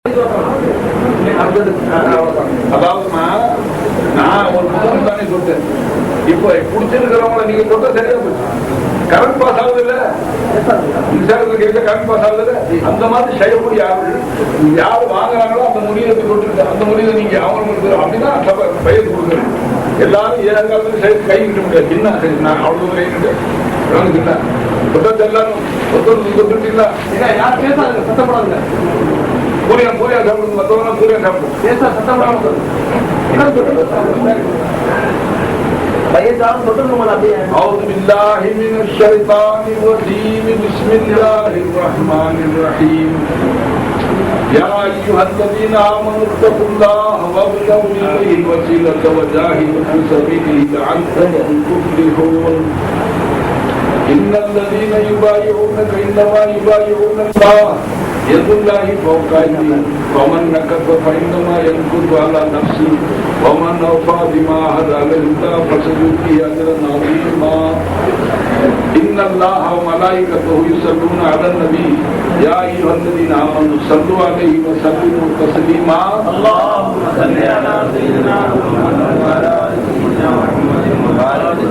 அதாவது நான் ஒரு புத்தகம் தானே சொல்றேன். இப்போ பிடிச்சிருக்கிறவங்களை நீங்க சொல்ற சரியா போச்சு. கரண்ட் பாஸ் ஆகுது இல்ல, மின்சாரத்துக்கு கேட்க கரண்ட் பாஸ் ஆகுது இல்ல, அந்த மாதிரி செய்யக்கூடிய ஆளுகள் யாரு வாங்குறாங்களோ அந்த முடிவை கொடுத்துருக்கு. அந்த முடிவை நீங்க அவங்களுக்கு அப்படிதான் பயிர் கொடுக்குறேன். எல்லாரும் ஏழு காலத்துல கை விட்டு முடியாது. என்ன சரி நான் அவ்வளவு கை விட்டு புத்தகத்தை எல்லாரும் கொடுத்துட்டீங்களா? யார் பேசாதுங்க, சத்தப்படாதுங்க. பூரியா சாப்பிடுங்க, மற்றவங்க பூரியா சாப்பிடுங்க. பேச சத்தப்படாம أعوذ بالله من الشيطان الرجيم بسم الله الرحمن الرحيم يا أيها الذين آمنوا اتقوا الله وابتغوا إليه الوسيلة وجاهدوا في سبيله لعلكم تفلحون إن الذين يبايعونك إنما يبايعون الله يد الله فوق أيديهم ومن نكث فإنما ينكث على نفسه ومن أوفى بما عهد عليه الله فسيؤتيه أجرا عظيما إن الله وملائكته يصلون على النبي يا أيها الذين آمنوا صلوا عليه وسلموا تسليما اللهم صل على سيدنا محمد وعلى آل سيدنا محمد وبارك وسلم.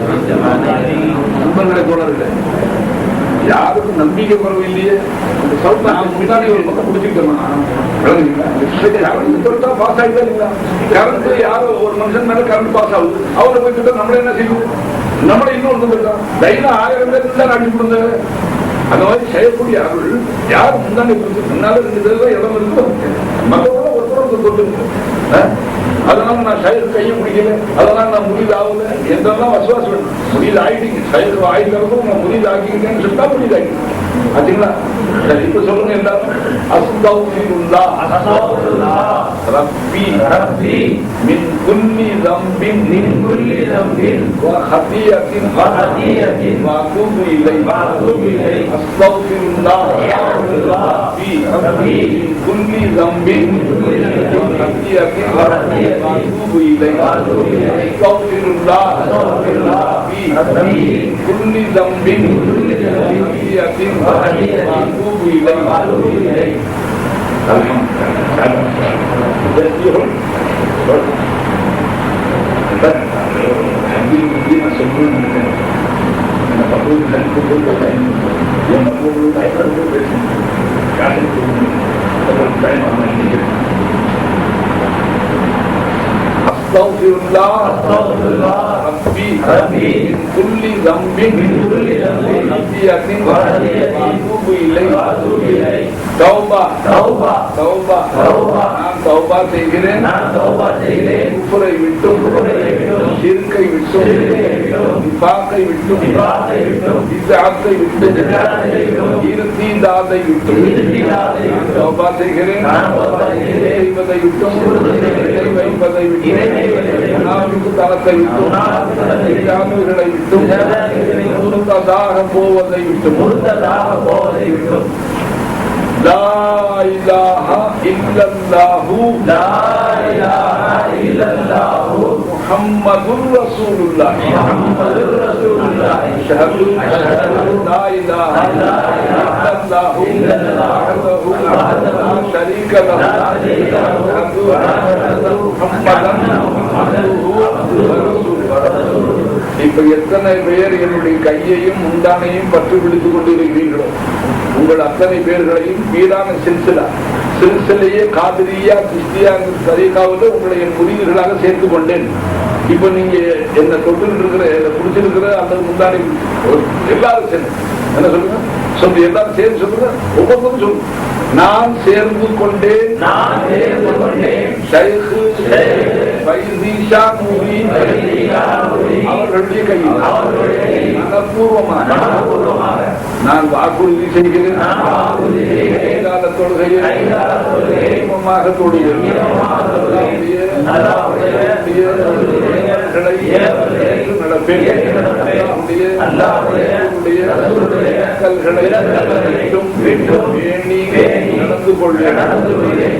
யாருக்கும் நம்பிக்கை குறவு இல்லையே. முன்னாடி ஒரு பக்கம் பிடிச்சிருக்கோம் பாஸ் ஆகிட்டா கரண்ட் யாரோ ஒரு மனுஷன் மேல கரண்ட் பாஸ் ஆகுது. அவரை போயிட்டு நம்மள என்ன செய்யுது, நம்மள இன்னொன்று போயிட்டோம் தைரியம் 1000 பேர் தான் அடி கொடுங்க. அந்த மாதிரி செய்யக்கூடிய ஆள் யாரு முன்னாடி முன்னால 2 பேர் தான் இடம் இருக்கு. மற்றவங்க ஒருத்தர் கொண்டு அதனால நான் சயர் கையை பிடிக்கல, அதனால நான் முடிவு ஆகல என்றெல்லாம் வசுவாசம். முடிவு ஆயிட்டீங்க, சயர் ஆயிக்கிறதும் நான் முடிவு ஆக்கிக்கிட்டேன்னு சொல்லிட்டா முடிவு ஆகிட்டீங்க. ஆச்சுங்களா? சரி, இப்ப சொல்லுங்க எல்லாரும். அஸ்தக்ஃபிருல்லாஹ் ரப்பி ரப்பி மின் குல்லி தம்பின் வ ஹதியத்தின் வ அத்தூபு இலைஹி அஸ்தக்ஃபிருல்லாஹ் ரப்பி ரப்பி மின் குல்லி தம்பின் வ ஹதியத்தின் வ அத்தூபு இலைஹி அஸ்தக்ஃபிருல்லாஹ் ரப்பி ரப்பி மின் குல்லி தம்பின் வ ஹதியத்தின் وأتوب إليه. أستغفر الله ربي من كل ذنب خطيئة وأتوب إليه. தௌபா நான் தௌபா செய்கிறேன். குஃப்ரை விட்டும் ஷிர்கை விட்டும் நிஃபாகை விட்டும் பித்அத்தை விட்டும் இர்திதாதை விட்டும் தௌபா செய்கிறேன். செய்வதை விட்டும் வைப்பதை விட்டும் நாவுக்கு தரத்தை விட்டும் இல்லாதவர்களை விட்டும் முர்ததாக போவதை விட்டும் லா இலாஹா இல்லல்லாஹு முஹம்மதுர் ரசூலுல்லாஹ் அஷ்ஹது லா இலாஹா இல்லல்லாஹு வஹ்தஹு லா ஷரீக லஹு அஷ்ஹது முஹம்மதன் அப்துஹு வ ரசூலுஹு. இப்ப எத்தனை பேர் என்னுடைய கையையும் முந்தானையும் பற்றி பிடித்துக் கொண்டிருக்கிறீர்களோ உங்கள் அத்தனை பேர்களையும் வீடான சில்சிலையே காதிரியா கிறிஸ்டியா தரீகாவில் உங்களை என் முறியீர்களாக சேர்த்து கொண்டேன். இப்ப நீங்க என்ன தொட்டு குடிச்சிருக்கிற அந்த முந்தானை எல்லாரும் சேர்ந்து என்ன சொல்லுங்க, சொல்லு எல்லாரும் சேர்ந்து சொல்லுங்க, ஒவ்வொருத்தரும் சொல்லு. நான் சேர்ந்து கொண்டேன் அவர்களுடைய கையில் மனப்பூர்வமாக நான் வாக்குறுதி செய்கிறேன். தொழுகையை தொழுகிறேன். நடந்து கொள்வேன்.